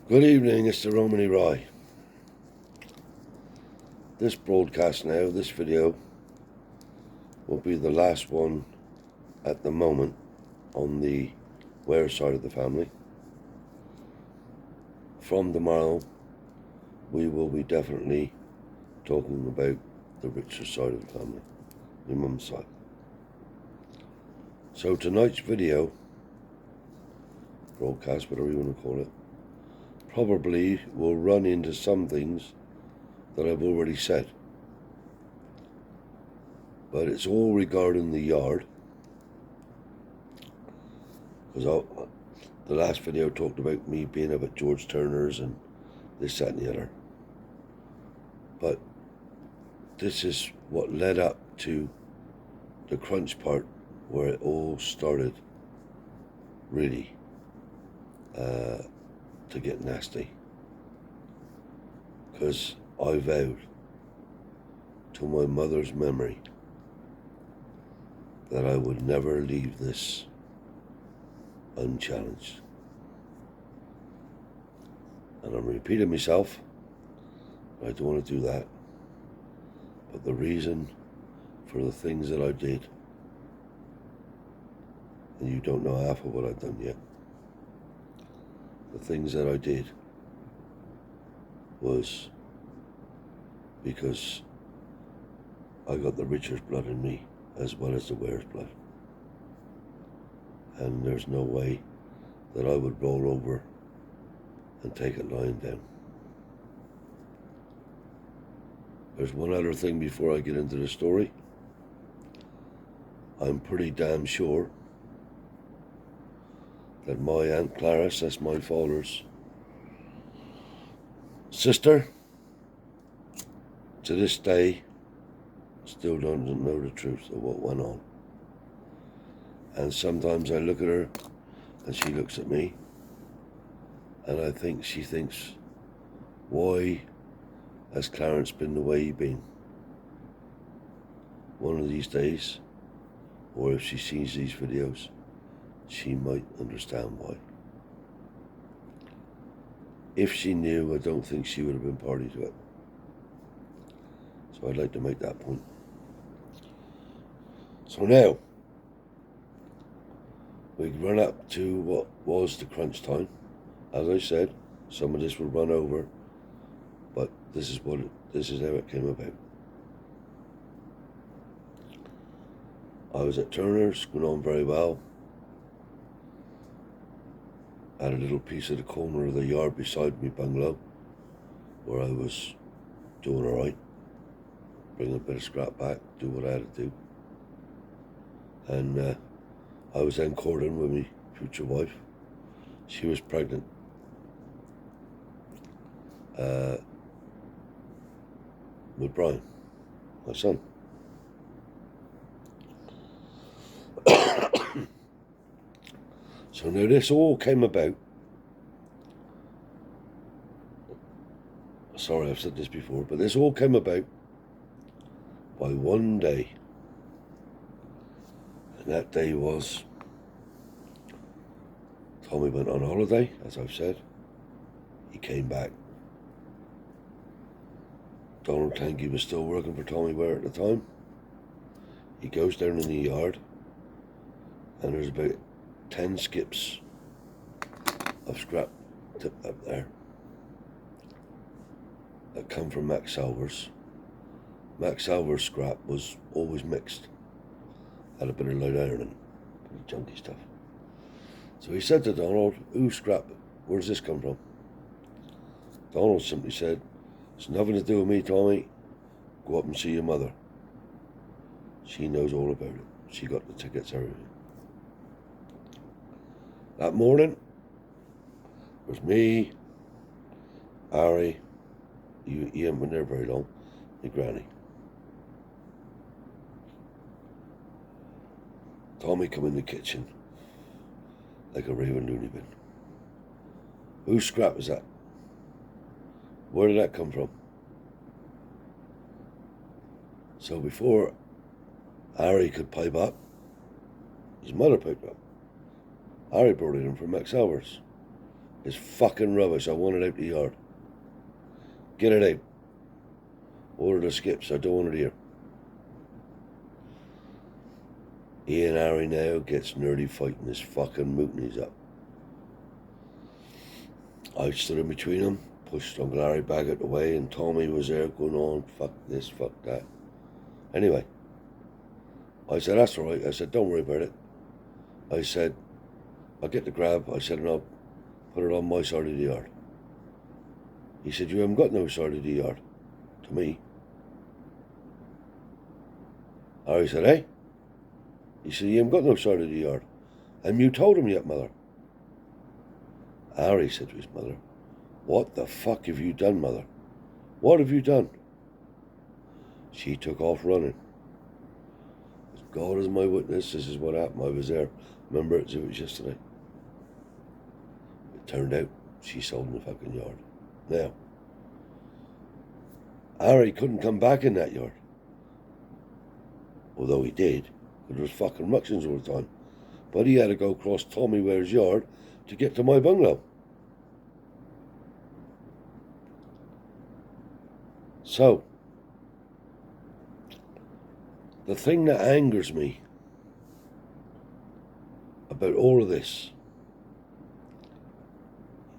Good evening, it's the Romany Rye. This broadcast now, this video, will be the last one at the moment on the Ware side of the family. From tomorrow, we will be definitely talking about the richer side of the family, my mum's side. So tonight's video, broadcast, whatever you want to call it, probably will run into some things that I've already said. But it's all regarding the yard. Because the last video talked about me being up at George Turner's and this, that and the other. But this is what led up to the crunch part where it all started really to get nasty. Because I vowed to my mother's memory that I would never leave this unchallenged. And I'm repeating myself. I don't want to do that. But the reason for the things that I did, and you don't know half of what I've done yet, the things that I did was because I got the Richard's blood in me as well as the Ware's blood. And there's no way that I would roll over and take it lying down. There's one other thing before I get into the story. I'm pretty damn sure that my Aunt Clarice, that's my father's sister, to this day still doesn't know the truth of what went on. And sometimes I look at her and she looks at me and I think she thinks, why has Clarence been the way he's been? One of these days, or if she sees these videos, she might understand why. If she knew, I don't think she would have been party to it. So I'd like to make that point. So now, we run up to what was the crunch time. As I said, some of this will run over, but this is how it came about. I was at Turner's, going on very well. I had a little piece of the corner of the yard beside me bungalow, where I was doing all right, bringing a bit of scrap back, do what I had to do. And I was then courting with my future wife. She was pregnant. With Brian, my son. So now this all came about. Sorry, I've said this before, but this all came about by one day. And that day was Tommy went on holiday, as I've said. He came back. Donald Tanky was still working for Tommy Ware at the time. He goes down in the yard and there's about 10 skips of scrap tipped up there that come from Max Salver's. Max Salver's scrap was always mixed. Had a bit of light iron and pretty junky stuff. So he said to Donald, "Who's scrap? Where does this come from?" Donald simply said, "It's nothing to do with me, Tommy. Go up and see your mother. She knows all about it. She got the tickets, everything." That morning, it was me, Harry, he hadn't been there very long, my granny. Tommy come in the kitchen like a raving loony bin. "Whose scrap is that? Where did that come from?" So before Harry could pipe up, his mother piped up. Harry brought it in from Max Salver's. It's fucking rubbish. I want it out the yard. Get it out. Order the skips. I don't want it here. He and Harry now gets nerdy fighting his fucking mutinies up. I stood in between them, pushed Uncle Harry back out the way, and Tommy was there going on, fuck this, fuck that. Anyway, I said, that's all right. I said, don't worry about it. I said, I'll get the grab. I said, and I'll put it on my side of the yard. He said, you haven't got no side of the yard. To me. Harry said, hey? He said, you haven't got no side of the yard. And you told him yet, mother? Harry said to his mother, what the fuck have you done, mother? What have you done? She took off running. God is my witness, this is what happened. I was there. Remember, it was yesterday. It turned out she sold in the fucking yard. Now, Harry couldn't come back in that yard. Although he did, because there was fucking ructions all the time. But he had to go across Tommy Ware's yard to get to my bungalow. So, the thing that angers me about all of this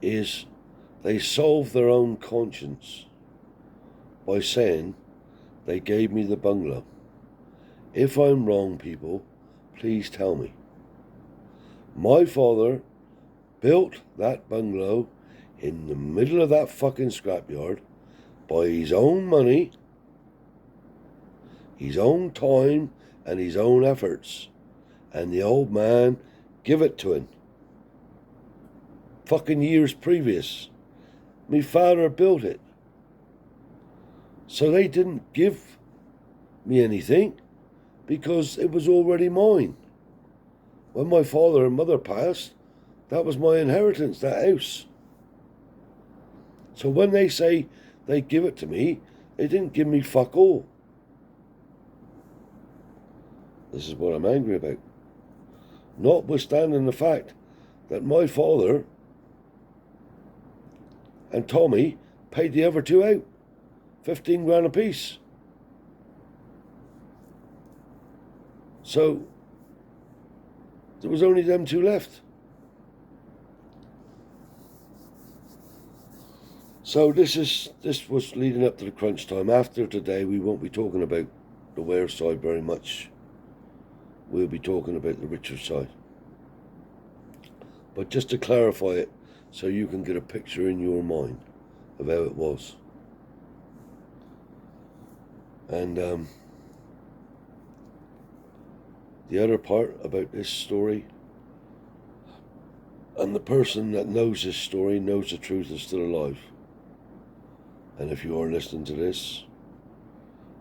is they solve their own conscience by saying they gave me the bungalow. If I'm wrong, people, please tell me. My father built that bungalow in the middle of that fucking scrapyard by his own money, his own time, and his own efforts. And the old man give it to him. Fucking years previous. Me father built it. So they didn't give me anything because it was already mine. When my father and mother passed, that was my inheritance, that house. So when they say they give it to me, they didn't give me fuck all. This is what I'm angry about. Notwithstanding the fact that my father and Tommy paid the other two out, 15 grand apiece. So there was only them two left. So this was leading up to the crunch time. After today, we won't be talking about the Ware side very much. We'll be talking about the Richard side. But just to clarify it, so you can get a picture in your mind of how it was. And the other part about this story, and the person that knows this story knows the truth is still alive. And if you are listening to this,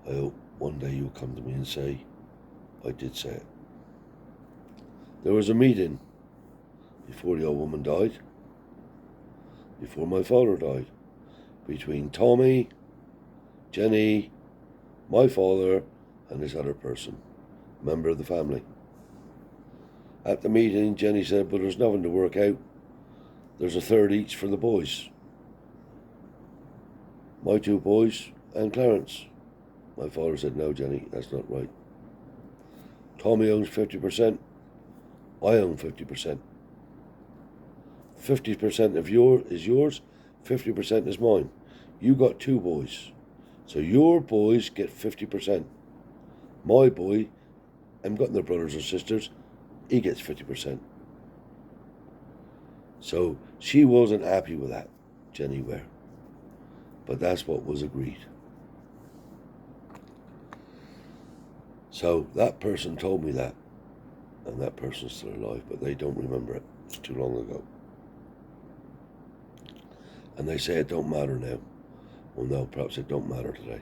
I hope one day you'll come to me and say, I did say it. There was a meeting before the old woman died, before my father died, between Tommy, Jenny, my father, and this other person, member of the family. At the meeting, Jenny said, but there's nothing to work out. There's a third each for the boys. My two boys and Clarence. My father said, no, Jenny, that's not right. Tommy owns 50%. I own 50%. 50% of is yours, 50% is mine. You got two boys. So your boys get 50%. My boy, I'm got no brothers or sisters, he gets 50%. So she wasn't happy with that, Jenny Ware. But that's what was agreed. So that person told me that. And that person's still alive, but they don't remember it. It's too long ago. And they say it don't matter now. Well, no, perhaps it don't matter today.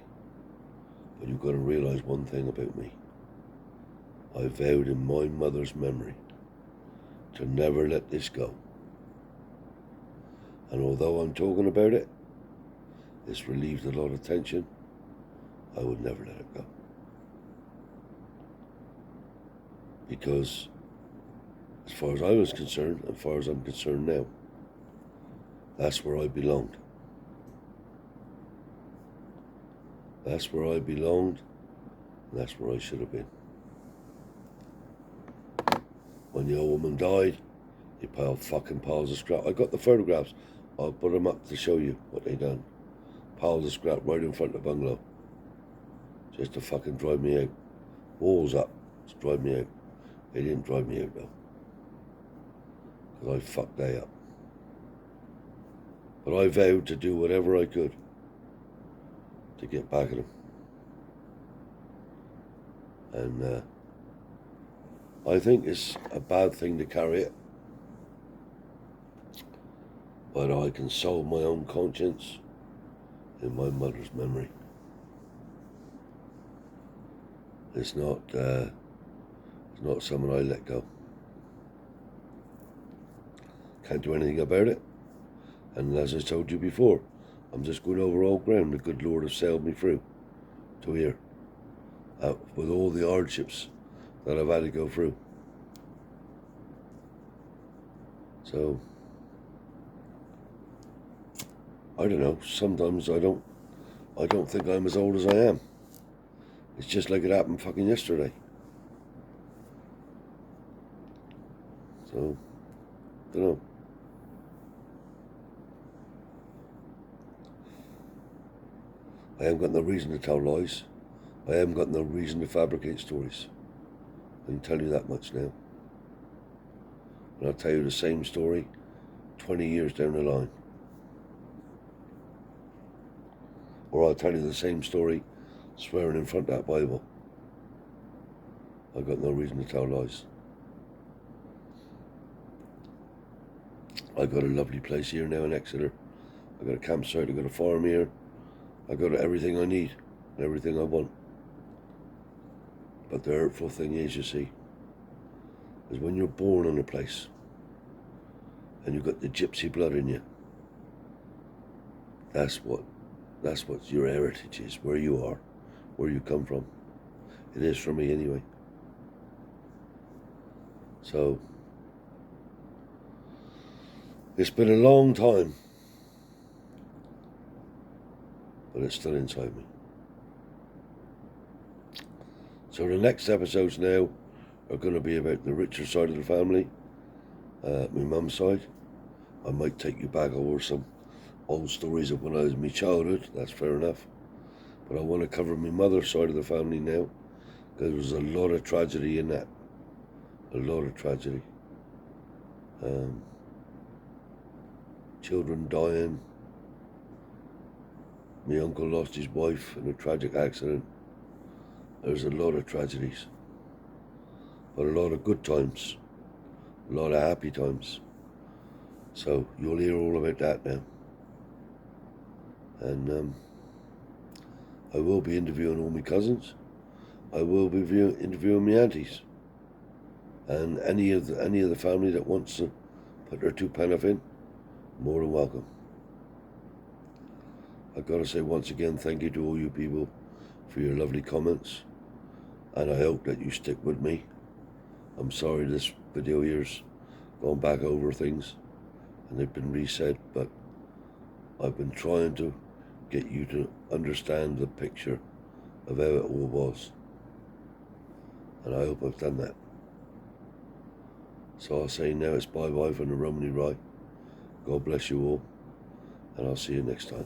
But you've got to realise one thing about me. I vowed in my mother's memory to never let this go. And although I'm talking about it, it's relieved a lot of tension. I would never let it go. Because as far as I was concerned, as far as I'm concerned now, That's where I belonged. That's where I belonged. And that's where I should have been. When the old woman died, they piled fucking piles of scrap. I got the photographs. I'll put them up to show you what they done. Piles of scrap right in front of the bungalow. Just to fucking drive me out. Walls up. Just drive me out. They didn't drive me out though. Because I fucked they up. But I vowed to do whatever I could to get back at them. And I think it's a bad thing to carry it. But I can solve my own conscience in my mother's memory. It's not something I let go. Can't do anything about it. And as I told you before, I'm just going over old ground the good Lord has sailed me through to here. With all the hardships that I've had to go through. So, I don't know, sometimes I don't think I'm as old as I am. It's just like it happened fucking yesterday. So, don't know. I haven't got no reason to tell lies. I haven't got no reason to fabricate stories. I can tell you that much now. And I'll tell you the same story 20 years down the line. Or I'll tell you the same story swearing in front of that Bible. I've got no reason to tell lies. I've got a lovely place here now in Exeter. I've got a campsite, I've got a farm here. I've got everything I need and everything I want. But the hurtful thing is, you see, is when you're born in a place and you've got the gypsy blood in you, that's what your heritage is, where you are, where you come from. It is for me anyway. So, it's been a long time, but it's still inside me. So the next episodes now are going to be about the richer side of the family, my mum's side. I might take you back over some old stories of when I was in my childhood, that's fair enough. But I want to cover my mother's side of the family now, because there's a lot of tragedy in that. A lot of tragedy. Children dying. My uncle lost his wife in a tragic accident. There's a lot of tragedies, but a lot of good times, a lot of happy times. So you'll hear all about that now. And I will be interviewing all my cousins. I will be interviewing my aunties, and any of the family that wants to put their 2 pence in, more than welcome. I've got to say once again, thank you to all you people for your lovely comments. And I hope that you stick with me. I'm sorry this video here's gone back over things and they've been resaid, but I've been trying to get you to understand the picture of how it all was. And I hope I've done that. So I'll say now it's bye-bye from the Romany Rye. God bless you all, and I'll see you next time.